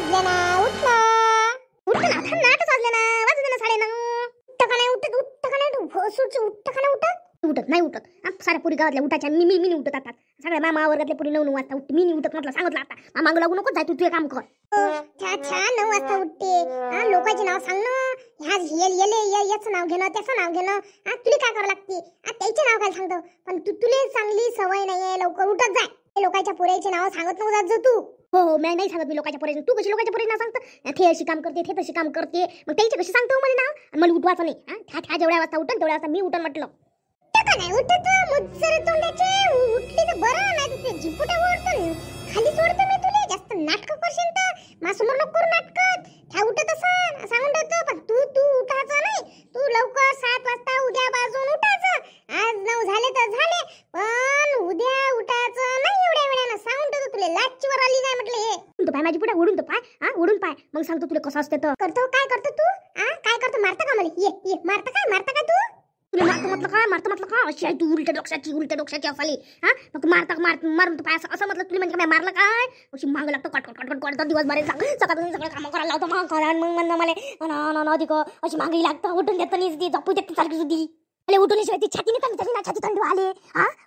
वाजले ना, उठ ना. उठ ना, थांब ना, 8 वाजले ना, वाजू दे ना 9:30. उठ का नाही उठत, उठ का नाही उठ का नाही उठत. उठत नाही उठत. साऱ्या पुरी गावातल्या उठायच्या, मी नाही उठत आता. सगळ्या मामा वर्गातल्या पुरी 9 वाजता उठते, मी नाही उठत. म्हटलं सांगितलं आता, मागं लागू नको, जाय तू तुझे काम कर. छा 9 वाजता उठते. लोकांचे नाव सांग ना, याचं नाव घेणं, त्याचं नाव घेणं. तुला काय करावं लागते? त्याचे नाव काय सांगतो, पण तुला चांगली सवय नाहीये, लवकर उठत जाय. लोकांच्या पोरांचे नाव सांगत नको जात तू. हो मी नाही सांगत, मी लोकांच्या पोरांचे. तू कशी लोकांच्या पोरांना सांगतं, ते अशी काम करते, ते तशी काम करते, मग त्याचे कशी सांगतो मला नाव? आणि मला उठवायचं नाही. त्या जेवढ्या वाजता उठन तेवढ्या वाजता मी उठन म्हटलं. का नाही उठत मुजरे तोंडाचे, उठली तर बरं, नाही तर ते जिपुटा ओढतो खाली सोडतो मी तुला. जास्त नाटक करशील तर माझ्यासमोर नको करू नाटक. त्या उठत असं सांगून ठेवतो, पण तू उठायचं नाही. तू लवकर 7 वाजता उद्या बाजून उठायचं. आज 9 झाले तर झाले, पण उद्या उठायचं नाही. एवढ्या वेळानं सांगून ठेवतो तुला. लाचीवर आली काय म्हटलं हे. तो पाय माझी पुढे उडून तो पाय, उडून पाय, मग सांगतो तुला कसं असते तर. करतो काय करतो तू? काय करतो? मारता का मला? ये मारता काय तू? तुला मारतो म्हटलं का? अशी आहे तू उलट्या डोक्याची असाली. मग मारून तो पाय असं म्हटलं तुला, म्हणजे काय मारलं काय? अशी माग लागतो कट दिवसभर सकाळून सगळं काम करायला लावतो. मग म्हणणं मला अधिक अशी मागही लागतं. उठून देत नाही, ती झोपू देत सारखी सुद्धी. उठवल्याशिवाय ती छाती नाही, छाती थंडी आले.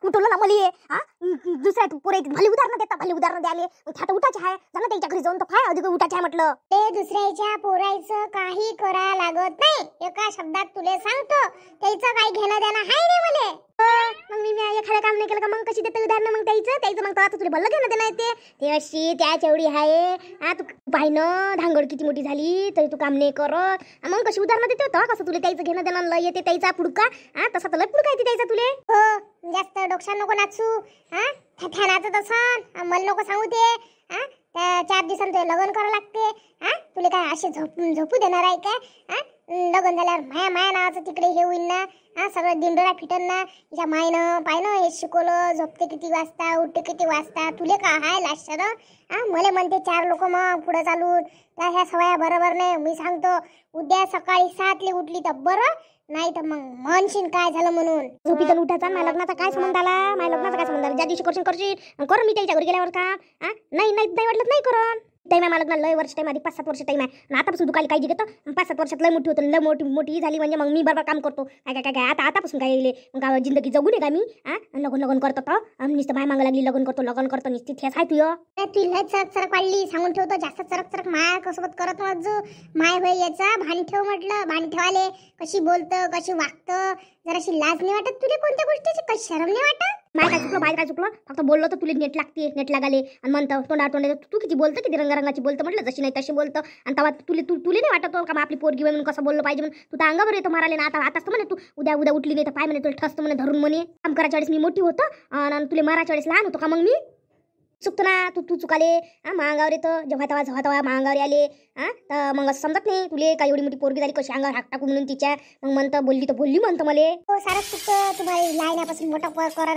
उठवलं ना मला दुसऱ्या पोरे भले उदाहरणं द्याले. मग उठायचे आहे, जाणं त्यांच्या घरी जाऊन तर फाय अधिक उठायचे आहे म्हटलं. ते दुसऱ्याच्या पोरायचं काही करा लागत नाही. एका शब्दात तुले सांगतो, त्याचं काही घेणं देणं आहे नाही मले. मग मी एखादं काम नाही केलं का मग कशी देते उदाहरणं? मग त्याचं मग आता तुला भलं घेणं देणं येते. ते अशी त्याच एवढी आहे. तू पाहिनं धांगड किती मोठी झाली तरी तू काम नाही करत. मग कशी उदाहरणं देते होतं? कसं तुला त्याचं घेणं देणं लय येते, त्याचा पुडका तसा तर लय पुडका येते त्याचा तुले. हो जास्त डोक्यात नको नाचू. ठाण्याचं तसं मला नको सांगू ते. त्या 4 दिवसांनी तुला लग्न करावं लागते. तुला काय असे झोपू देणार आहे काय? लग्न झाल्यावर माया नावाचं तिकडे हे होईल ना. सगळं दिंडोरा फिटन ना. तिच्या मायनं पाहिनं हे शिकवलं, झोपते किती वाजता, उठते किती वाजता. तुले का हाय लाशर? मला म्हणते 4 लोक मग पुढे चालून त्या ह्या सवया बरोबर नाही. मी सांगतो उद्या सकाळी 7 ला उठली तर बरं, नाही तर मग म्हणशील काय झालं म्हणून. झोपीतून उठायचा माझ्या लग्नाचा काय संबंध आला? माझ्या लग्नाचा काय संबंध आला? ज्या दिवशी करशील कर मी त्याच्या घरी गेल्यावर का? नाही वाटलं नाही करून. टाइम आहे मला लग्नाला, लय वर्ष टाइम आधी 5-7 वर्ष टाइम आहे. आणि आतापासून दुकाली काही घेतो 5-7 वर्षात लय मोठी होतो. लय मोठी झाली म्हणजे मग मी बरोबर काम करतो. काय आतापासून काय येईल मग जिंदगी जगू नये का मी? लग्न करतो तर नुसतं माय मागं लागली लग्न करतो नुसती थेस आहे तुला चरक वाढली. सांगून ठेवतो जास्त चरक माया कसोबत करत माझं माय होय याचा भान ठेव म्हटलं. भान ठेवाले कशी बोलतं, कशी वागतं, जराशी लाज नाही वाटत तुला कोणत्या गोष्टीची? कशी शरम नाही वाटत? बाहेर काय चुकलं? फक्त बोललो तर तुला नेट लागाले आणि म्हणतं तोंडा तू किती बोलतं, किती रंगारंगाची बोलतं म्हटलं. जशी नाही तशी बोलतं. आणि तेव्हा तुला नाही वाटत का आपली पोरगी म्हणून कसं बोललं पाहिजे म्हणून? तू तर अंगावर येतो माराले ना. आताच म्हणे तू उद्या उठली नाही तर पाय म्हणे तुला ठसतं म्हणे धरून म्हणे. काम करायच्या वेळेस मी मोठी होतं आणि तुला मारायच्या वेळेस लहान होतो का? मग मी चुकतो ना. तू चुकाले. मांगावर येतं जेव्हा तेव्हा मांगावर आले. तर मग असं समजत नाही तुले का एवढी मोठी पोरगी झाली कशी अंगावर हाक टाकू म्हणून तिच्या. मग म्हणतं बोलली तर बोलली म्हणतं मला. हो सारं चुकतं तुम्हाला लहानापासून मोठा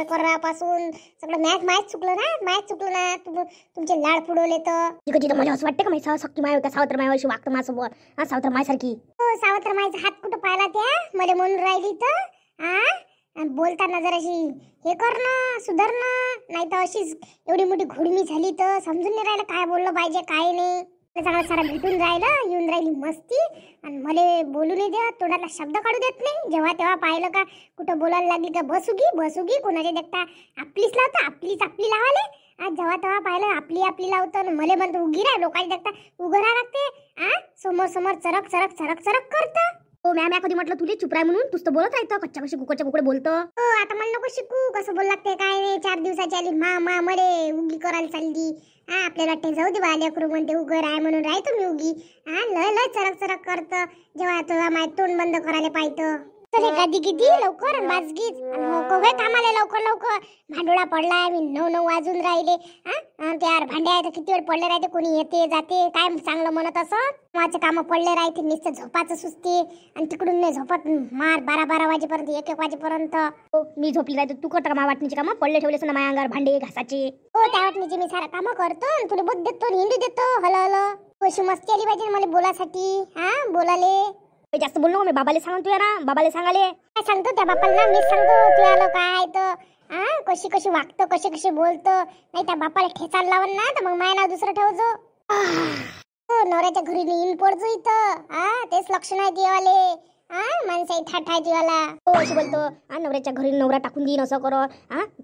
करापासून सगळं मॅच चुकलं ना. तुमचे लाड पुढवले तर तिथं मला असं वाटतं का माझी सक्की माय होत्या सावत्र मायाशी वागतं माझ्यासोबत. सावत्र मायसारखी. हो सावत्र मायचा हात कुठं पाहिला त्या मला म्हणून राहिली तर बोलताना जराशी हे करणं सुधारणं. नाही तर अशीच एवढी मोठी घोडमी झाली तर समजून नाही राहिलं काय बोललं पाहिजे काय नाही. चांगला सारा भेटून राहिलं, येऊन राहिली मस्ती. आणि मला बोलू नाही देत, तोंडाला शब्द काढू देत नाही. जेव्हा तेव्हा पाहिलं का कुठं बोलायला लागली का बसुगी कोणाच्या देखता आपलीच लावतं, आपली लावाले. आज जेव्हा तेव्हा पाहिलं आपली लावतं. मला म्हणतो उगी राह, लोकांच्या देखता उभं राहा लागते. समोर चरक करतं. हो मॅम कधी म्हटलं तुला चुप राय म्हणून? तुझं बोलत राहतं कच्च्या कशी कुकडे बोलतं. हो आता मला नको शिकू कसं बोल लागते काय नाही. 4 दिवसाची आली मा मळे उगी करायला चालली. आपल्याला वाटते जाऊ दे बाल्या करू म्हणते उगर आहे म्हणून राहतो मी उगी. लय चरक करतं. जेव्हा तेव्हा माझं तोंड बंद करायला पाहिजे. चले गादी किती लवकर बाजगीच होय कामाला लवकर. भांडोळा पडलाय मी 9 वाजून राहिले. त्यावर भांडे आहे तर किती वेळ पडले राहते, कोणी येते जाते काय चांगलं म्हणत असं. माझे कामं पडले राहते नुसतं झोपाचं सुस्ती. आणि तिकडून नाही झोपत मार 12 वाजेपर्यंत 1 वाजेपर्यंत. मी झोपली राहते. तू करता का मा वाटणीची कामं पडले ठेवलेस ना माझ्या अंगावर भांडे घासाचे? हो त्या वाटणीची मी सारा कामं करतो. तुला बुद्ध देतो हिंदू देतो हल कशी मस्ती आली पाहिजे मला बोलासाठी. बोलाले जास्त बोललो मी बाबाले सांगून तुया ना. बाबाले सांगाले काय सांगतो त्या बापाला मी सांगतो तुला आलं काय तर कशी वागतं कशी बोलतं. नाही त्या बापाला ठेचायला लावून ना तर मग माय नाव दुसरं ठेवजो. हो नवऱ्याच्या घरी येऊन पडतो इथं. तेच लक्ष नाही देवाले. माणसाई ठाठ आहे देवाला. हो अशी बोलतो. नवऱ्याच्या घरी नवरा टाकून देईन असं कर.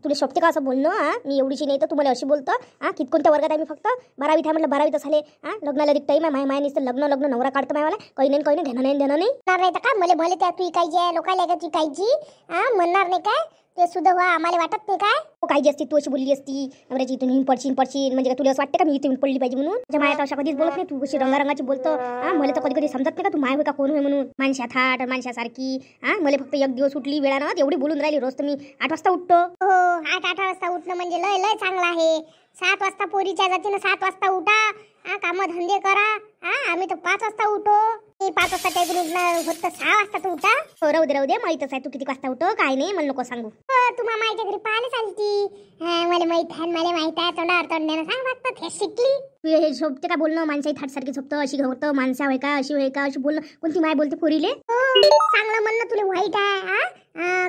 तुला शोभते का असं बोलणं? मी एवढीशी नाही तर तुम्हाला अशी बोलतो. कोणत्या वर्गात आहे मी? फक्त 12वीत आहे म्हटलं. 12वीत झाले. लग्नाला एक टाईम आहे. माय नुसतं लग्न लग्न नवरा काढतो मायवाला. काही नाही घेणं नाही देणं नाही का? मला त्या तू इकायची आहे लोकायला का तू इकायची? म्हणणार नाही काय? ते सुद्धा व्हा आम्हाला वाटत नाही काय? काळजी असती तू अशी बोलली असती. नवऱ्याची इथून हिन पडशील म्हणजे का तुला असं वाटतं का मी इथून पडली पाहिजे म्हणून? माझ्या मायात अशा कधीच बोलत नाही. तू कशी रंगारंगाची बोलतो. मला तर कधी कधी समजत नाही का तू माय होय का कोण होय म्हणून. माणशा थाट माणसासारखी. मला फक्त एक दिवस उठली वेळानं एवढी बोलून राहिली. रोज तर मी 8 वाजता उठतो. हो 8 वाजता उठणं म्हणजे लय लय चांगलं आहे. 7 वाजता पोरीच्या जातीनं 7 वाजता उठा. कामं धंदे करा. आम्ही तर 5 वाजता उठो. 5 वाजता त्यातून उठणार फक्त 6 वाजता तू उठा. हो राहू दे माहीतच आहे तू किती वाजता उठो काय नाही मला नको सांगू. तुम्हा माहिती घरी पाहायला चालती. मला माहित आहे तोंडावर तोंडाने सांग फक्त हे शिकली. हे झोपते का बोलणं? माणसाई थाट सारखी झोपतं अशी होतं. माणसा होय का अशी होय का अशी बोलणं? कोणती माय बोलते पोरीले? चांगलं म्हणणं तुला वाईट आहे.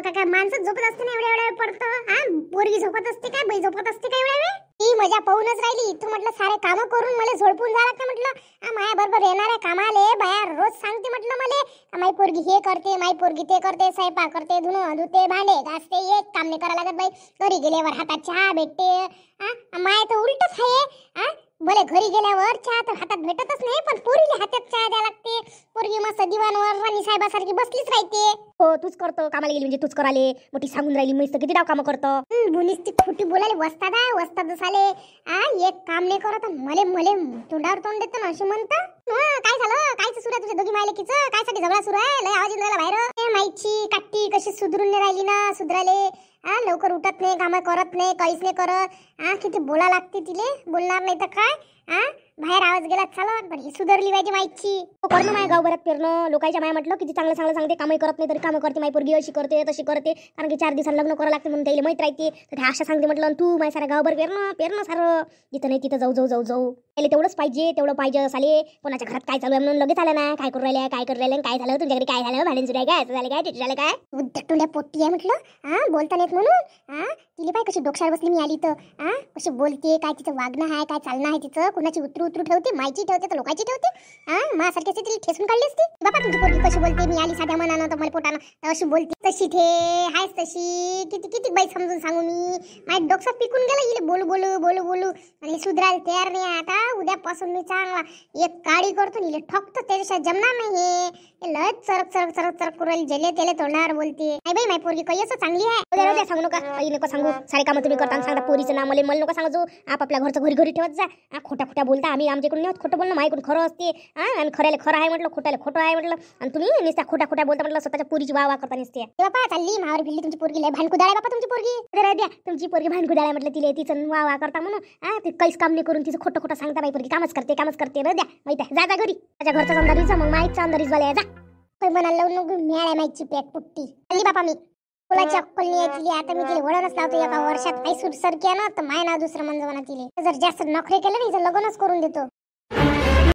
काय माणसं झोपत असते ना एवढ्या वेळ पडतं. पोरगी झोपत असते काय? बाई झोपत असते का एवढ्या वेळ? ती मजा पाहूनच राहिली. तू म्हटलं सारे कामं करून मला झोडपून जा लागतं म्हटलं. माया बरोबर येणाऱ्या कामाले बाया रोज सांगते म्हटलं मला माई पोरगी हे करते माई पोरगी ते करते. स्वयंपाक करते धुणं धुते भांडे घासते. एक काम नाही करायला लागत बाई. घरी गेल्यावर हातात चहा भेटते. माय तर उलटच आहे. भले घरी गेल्यावर चहा तर हातात भेटतच नाही पण पोरीला हातात चहा द्या लागते. पोरगी मस्त दिवाणवर राणी साहेबासारखी बसलीच राहते. हो तूच करतो कामाला गेली म्हणजे तूच कराले. मोठी सांगून राहिली मस्त किती डाव कामं करतो. बुनीस ती खोटी बोलायला वस्ताद झाले. एक काम नाही करत मले तोंडावर तोंड देतो ना अशी म्हणता. काय झालं? कायचं सुरू आहे तुझ्या दोघी मायलेकीचं? कायसाठी झगडा सुरू आहे? लय आवाज येऊन राहिला बाहेर. माईची काट्टी कशी सुधरून नाही राहिली ना सुधराले. लवकर उठत नाही कामं करत नाही काहीच नाही करत. किती बोला लागते तिले. बोलणार नाही तर काय? बाहेर आवाज गेला चालत पण ही सुधारली पाहिजे माईची. करणं माय गावभरात फिरणं लोकांच्या माय म्हटलं किती चांगलं सांगते. कामही करत नाही तरी कामं करते माई पोरगी अशी करते तशी करते. कारण की 4 दिवसांनी लग्न करावं लागते म्हणून त्याला माहीत राहते. तर ते आशा सांगते म्हटलं तू माय सारा गावभर पेरणं सारं. जिथं नाही तिथं जाऊ त्याला तेवढंच तेवढं पाहिजे साले. कोणाच्या घरात काय चालू आहे म्हणून लगेच आलं ना. काय करू राहिल्या काय झालं तुमच्याकडे काय झालं भांडण सुरू आहे काय असं झालं काय ते झालं काय? उद्धटुंड्या पोट्टी आहे म्हटलं. बोलता नाहीत म्हणून. तिला पाय कशी डोक्यावर बसली मी आली तर. कशी बोलते काय तिचं वागणं आहे काय चालणं आहे तिचं. कुणाची उतरू ठेवते मायची ठेवते तर लोकांची ठेवते. माझ्यासारखी असते तिला ठेसून काढली असते. बाबा तुमची पोरगी कशी बोलते मी आली साध्या मनानं तर मला पोटानं तर अशी बोलते तशी ठे हायच तशी. किती बाई समजून सांगू मी. माझ्या डोक्यात पिकून गेला इले बोलू आणि सुधरायला तयार नाही. आता उद्यापासून मी चांगला एक काळी करतो इले ठोकतो त्याच्याशिवाय जमणार नाही. हे लय चरक करू जेले त्याला तोंडावर बोलते. नाही बाई माय पोरगी काही असं चांगली आहे. उद्या सांगू नका काही नको सांगू. सारे कामं तुम्ही करता सांगा पोरीचं नाव मला नको सांगू. आपापल्या घरचं घरी ठेवत जा. खोट्या बोलता आम्ही आमच्याकडून नाही खोटं बोलणं माझ्याकडून खरं असते. आणि खऱ्याला खरं आहे म्हटलं खोट्याला खोटं आहे म्हटलं. आणि तुम्ही नुसत्या खोट्या बोलता म्हटलं स्वतःच्या पोरीची वाह करता नसते. बापा चालली मावर भिल्ली तुमची पोरगी लय भांडकुदाळ आहे बापा तुमची पोरगी. द्या तुमची पोरगी भांडकुदाळ आहे म्हटलं तिला तिचं वाह करता म्हणून. ते काहीच काम नाही करून तिचं खोटं सांगता बाई पोरगी कामच करते द्या माहिती आहे. जा घरी माझ्या घरचा अंधारीचा मग माईचा अंधारीच वाला जा. काही म्हणायला लावून नको मिळाल्या माईची पेट पुट्टी चालली बापा मी. फुलाची अक्कल नाही यायची आता मी तिला वळणच लावतो. एका वर्षात आई सुट सरकी आहे ना तर माय नाव दुसरं म्हणजे म्हणा तिले. जर जास्त नखरे केले नाही तर लग्नच करून देतो.